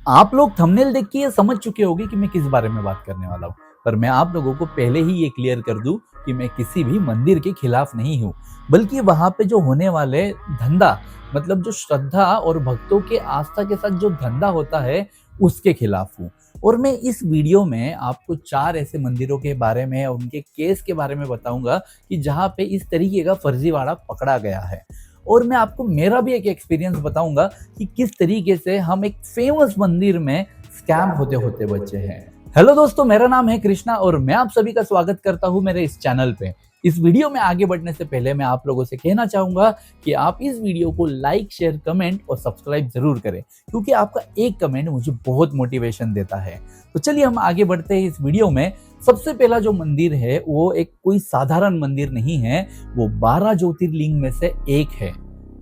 आप लोग थंबनेल देख के ये समझ चुके होंगे कि मैं किस बारे में बात करने वाला हूँ। पर मैं आप लोगों को पहले ही ये क्लियर कर दूं कि मैं किसी भी मंदिर के खिलाफ नहीं हूँ, बल्कि वहां पे जो होने वाले धंधा, मतलब जो श्रद्धा और भक्तों के आस्था के साथ जो धंधा होता है, उसके खिलाफ हूँ। और मैं इस वीडियो में आपको 4 ऐसे मंदिरों के बारे में और उनके केस के बारे में बताऊंगा कि जहाँ पे इस तरीके का फर्जीवाड़ा पकड़ा गया है। और मैं आपको मेरा भी एक एक्सपीरियंस बताऊंगा कि किस तरीके से हम एक फेमस मंदिर में स्कैम होते होते बचे हैं। हेलो दोस्तों, मेरा नाम है कृष्णा और मैं आप सभी का स्वागत करता हूं मेरे इस चैनल पे। इस वीडियो में आगे बढ़ने से पहले मैं आप लोगों से कहना चाहूंगा कि आप इस वीडियो को लाइक, शेयर, कमेंट और सब्सक्राइब जरूर करें, क्योंकि आपका एक कमेंट मुझे बहुत मोटिवेशन देता है। तो चलिए हम आगे बढ़ते हैं इस वीडियो में। सबसे पहला जो मंदिर है वो एक कोई साधारण मंदिर नहीं है, वो 12 ज्योतिर्लिंग में से एक है,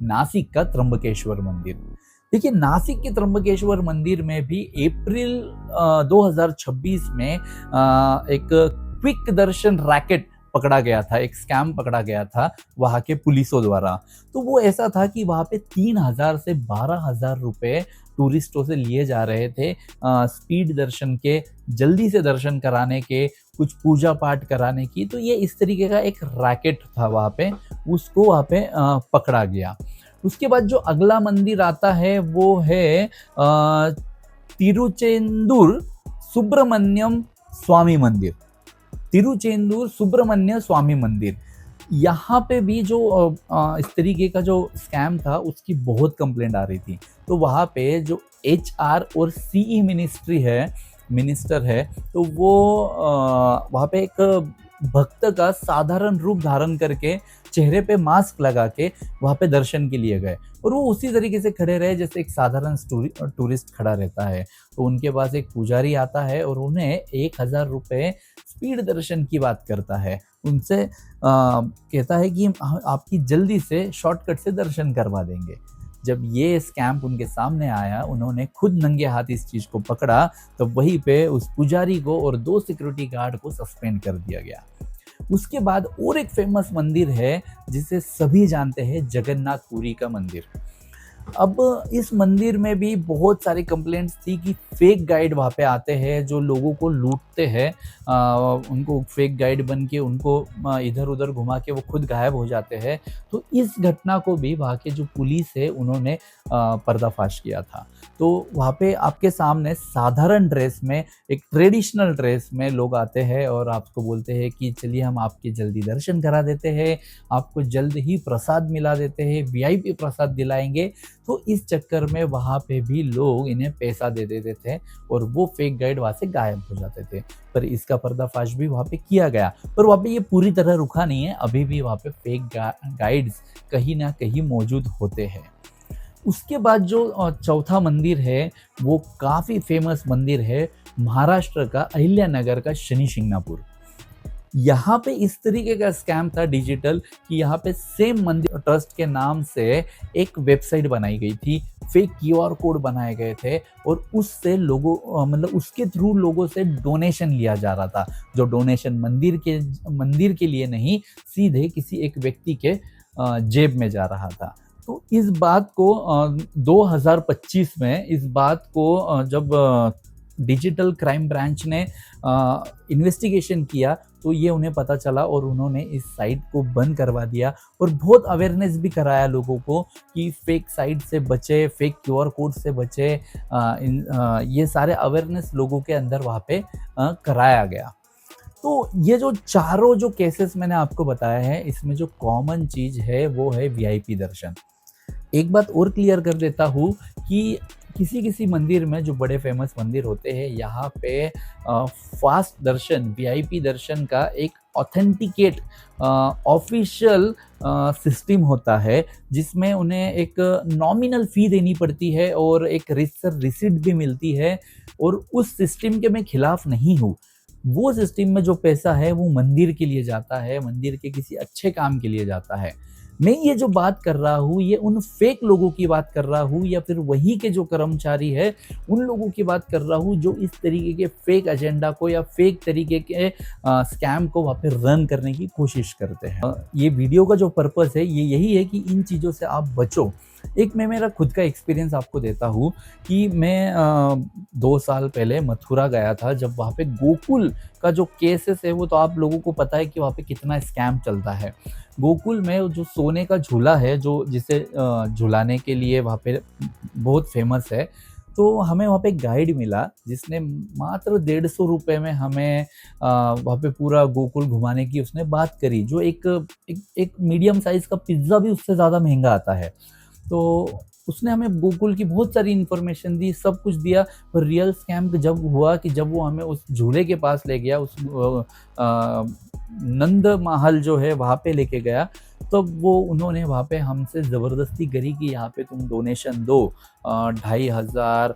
नासिक का त्र्यंबकेश्वर मंदिर। देखिए, नासिक के त्र्यंबकेश्वर मंदिर में भी अप्रैल 2026 में एक क्विक दर्शन रैकेट पकड़ा गया था, एक स्कैम पकड़ा गया था वहां के पुलिसों द्वारा। तो वो ऐसा था कि वहां पे 3,000 से 12,000 रुपए टूरिस्टों से लिए जा रहे थे, स्पीड दर्शन के, जल्दी से दर्शन कराने के, कुछ पूजा पाठ कराने की। तो ये इस तरीके का एक रैकेट था वहां पे, उसको वहां पे पकड़ा गया। उसके बाद जो अगला मंदिर आता है वो है तिरुचेंदूर सुब्रमण्यम स्वामी मंदिर। तिरुचेंदूर सुब्रमण्य स्वामी मंदिर, यहाँ पे भी जो इस तरीके का जो स्कैम था उसकी बहुत कंप्लेंट आ रही थी। तो वहाँ पे जो HR और CE मिनिस्टर है, तो वो वहाँ पे एक भक्त का साधारण रूप धारण करके, चेहरे पे मास्क लगा के वहाँ पे दर्शन के लिए गए, और वो उसी तरीके से खड़े रहे जैसे एक साधारण टूरिस्ट खड़ा रहता है। तो उनके पास एक पुजारी आता है और उन्हें 1,000 रुपये स्पीड दर्शन की बात करता है। उनसे कहता है कि हम आपकी जल्दी से शॉर्टकट से दर्शन करवा देंगे। जब ये स्कैम उनके सामने आया, उन्होंने खुद नंगे हाथ इस चीज को पकड़ा, तो वहीं पे उस पुजारी को और 2 सिक्योरिटी गार्ड को सस्पेंड कर दिया गया। उसके बाद और एक फेमस मंदिर है जिसे सभी जानते हैं, जगन्नाथ पुरी का मंदिर। अब इस मंदिर में भी बहुत सारी कंप्लेंट्स थी कि फेक गाइड वहाँ पे आते हैं जो लोगों को लूटते हैं, उनको फेक गाइड बन के उनको इधर उधर घुमा के वो खुद गायब हो जाते हैं। तो इस घटना को भी वहाँ के जो पुलिस है उन्होंने पर्दाफाश किया था। तो वहाँ पे आपके सामने साधारण ड्रेस में, एक ट्रेडिशनल ड्रेस में लोग आते हैं और आपको बोलते हैं कि चलिए हम आपके जल्दी दर्शन करा देते हैं, आपको जल्द ही प्रसाद मिला देते हैं, VIP प्रसाद दिलाएंगे। तो इस चक्कर में वहाँ पे भी लोग इन्हें पैसा दे देते थे और वो फेक गाइड वहाँ से गायब हो जाते थे। पर इसका पर्दाफाश भी वहाँ पे किया गया, पर वहाँ पे ये पूरी तरह रुका नहीं है, अभी भी वहाँ पे फेक गाइड्स कहीं ना कहीं मौजूद होते हैं। उसके बाद जो चौथा मंदिर है वो काफ़ी फेमस मंदिर है, महाराष्ट्र का अहिल्यानगर का शनि शिंगणापुर। यहाँ पे इस तरीके का स्कैम था डिजिटल कि यहाँ पे सेम मंदिर ट्रस्ट के नाम से एक वेबसाइट बनाई गई थी, फेक QR कोड बनाए गए थे और उससे लोगों मतलब उसके थ्रू लोगों से डोनेशन लिया जा रहा था। जो डोनेशन मंदिर के लिए नहीं, सीधे किसी एक व्यक्ति के जेब में जा रहा था। तो इस बात को 2025 में इस बात को जब डिजिटल क्राइम ब्रांच ने इन्वेस्टिगेशन किया, तो ये उन्हें पता चला और उन्होंने इस साइट को बंद करवा दिया और बहुत अवेयरनेस भी कराया लोगों को कि फेक साइट से बचे, फेक QR कोड से बचे। ये सारे अवेयरनेस लोगों के अंदर वहाँ पे कराया गया। तो ये जो चारों जो केसेस मैंने आपको बताया है, इसमें जो कॉमन चीज़ है वो है VIP दर्शन। एक बात और क्लियर कर देता हूँ कि किसी किसी मंदिर में, जो बड़े फेमस मंदिर होते हैं, यहाँ पे फास्ट दर्शन, VIP दर्शन का एक ऑथेंटिकेट ऑफिशियल सिस्टम होता है, जिसमें उन्हें एक नॉमिनल फ़ी देनी पड़ती है और एक रिसिप्ट भी मिलती है। और उस सिस्टम के मैं खिलाफ नहीं हूँ। वो सिस्टम में जो पैसा है वो मंदिर के लिए जाता है, मंदिर के किसी अच्छे काम के लिए जाता है। मैं ये जो बात कर रहा हूँ ये उन फेक लोगों की बात कर रहा हूँ, या फिर वही के जो कर्मचारी है उन लोगों की बात कर रहा हूँ जो इस तरीके के फेक एजेंडा को या फेक तरीके के स्कैम को वहाँ पे रन करने की कोशिश करते हैं। ये वीडियो का जो पर्पस है ये यही है कि इन चीज़ों से आप बचो। एक मैं मेरा खुद का एक्सपीरियंस आपको देता हूँ कि मैं 2 साल पहले मथुरा गया था, जब वहाँ पे गोकुल का जो केसेस है वो तो आप लोगों को पता है कि वहाँ पे कितना स्कैम चलता है। गोकुल में जो सोने का झूला है, जो जिसे झुलाने के लिए वहाँ पे बहुत फ़ेमस है, तो हमें वहाँ पे एक गाइड मिला जिसने मात्र ₹150 में हमें वहाँ पे पूरा गोकुल घुमाने की उसने बात करी, जो एक मीडियम साइज़ का पिज़्ज़ा भी उससे ज़्यादा महँगा आता है। तो उसने हमें गोकुल की बहुत सारी इन्फॉर्मेशन दी, सब कुछ दिया, पर रियल स्कैम जब हुआ कि जब वो हमें उस झूले के पास ले गया, उस नंद महल जो है वहाँ पे लेके गया, तब वो उन्होंने वहाँ पे हमसे ज़बरदस्ती करी कि यहाँ पे तुम डोनेशन दो, 2500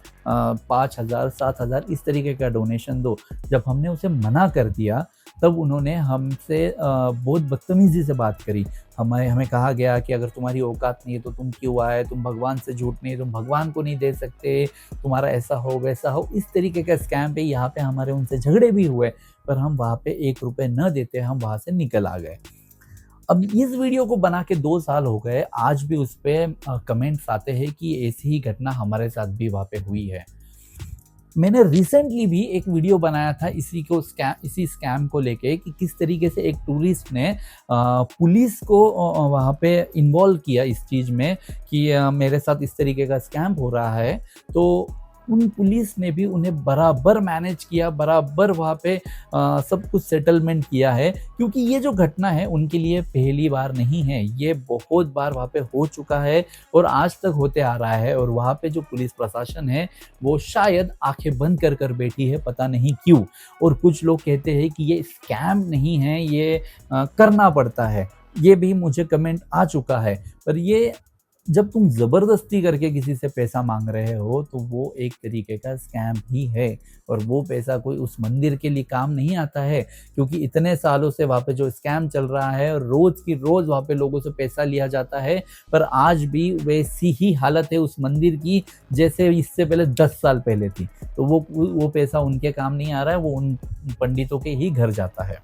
5000 7000 इस तरीके का डोनेशन दो। जब हमने उसे मना कर दिया, तब उन्होंने हमसे बहुत बदतमीज़ी से बात करी। हमें कहा गया कि अगर तुम्हारी औकात नहीं है तो तुम क्यों आए? तुम भगवान से झूठ नहीं, तुम भगवान को नहीं दे सकते, तुम्हारा ऐसा हो, वैसा हो। इस तरीके का स्कैम पे यहाँ पे हमारे उनसे झगड़े भी हुए, पर हम वहाँ पे ₹1 न देते हम वहाँ से निकल आ गए। अब इस वीडियो को बना के 2 साल हो गए, आज भी उस पे कमेंट्स आते हैं कि ऐसी ही घटना हमारे साथ भी वहाँ पे हुई है। मैंने रिसेंटली भी एक वीडियो बनाया था इसी स्कैम को लेके कि किस तरीके से एक टूरिस्ट ने पुलिस को वहाँ पे इन्वॉल्व किया इस चीज़ में कि मेरे साथ इस तरीके का स्कैम हो रहा है। तो उन पुलिस ने भी उन्हें बराबर मैनेज किया, बराबर वहाँ पे सब कुछ सेटलमेंट किया है, क्योंकि ये जो घटना है उनके लिए पहली बार नहीं है, ये बहुत बार वहाँ पे हो चुका है और आज तक होते आ रहा है। और वहाँ पे जो पुलिस प्रशासन है वो शायद आंखें बंद कर कर बैठी है, पता नहीं क्यों। और कुछ लोग कहते हैं कि ये स्कैम नहीं है, ये करना पड़ता है। ये भी मुझे कमेंट आ चुका है, पर ये जब तुम ज़बरदस्ती करके किसी से पैसा माँग रहे हो, तो वो एक तरीके का स्कैम ही है और वो पैसा कोई उस मंदिर के लिए काम नहीं आता है, क्योंकि इतने सालों से वहाँ पे जो स्कैम चल रहा है और रोज़ की रोज़ वहाँ पे लोगों से पैसा लिया जाता है, पर आज भी वैसी ही हालत है उस मंदिर की जैसे इससे पहले 10 साल पहले थी। तो वो पैसा उनके काम नहीं आ रहा है, वो उन पंडितों के ही घर जाता है।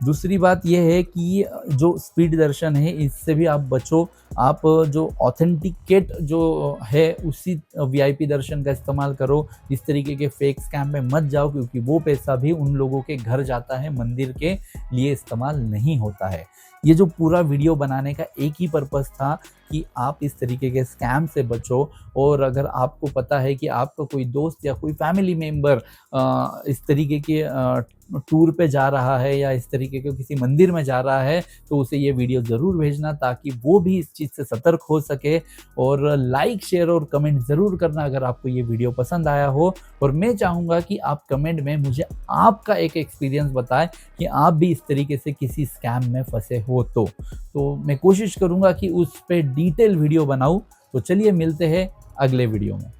दूसरी बात ये है कि जो स्पीड दर्शन है इससे भी आप बचो। आप जो ऑथेंटिकेट जो है उसी वीआईपी दर्शन का इस्तेमाल करो। इस तरीके के फेक स्कैम में मत जाओ, क्योंकि वो पैसा भी उन लोगों के घर जाता है, मंदिर के लिए इस्तेमाल नहीं होता है। ये जो पूरा वीडियो बनाने का एक ही पर्पस था कि आप इस तरीके के स्कैम से बचो। और अगर आपको पता है कि आपका कोई दोस्त या कोई फैमिली मेंबर इस तरीके के टूर पे जा रहा है या इस तरीके के किसी मंदिर में जा रहा है, तो उसे ये वीडियो ज़रूर भेजना ताकि वो भी इस चीज़ से सतर्क हो सके। और लाइक, शेयर और कमेंट ज़रूर करना अगर आपको ये वीडियो पसंद आया हो। और मैं चाहूँगा कि आप कमेंट में मुझे आपका एक एक्सपीरियंस बताएं कि आप भी इस तरीके से किसी स्कैम में फंसे हो तो मैं कोशिश करूँगा कि उस पे डिटेल वीडियो बनाऊँ। तो चलिए मिलते हैं अगले वीडियो में।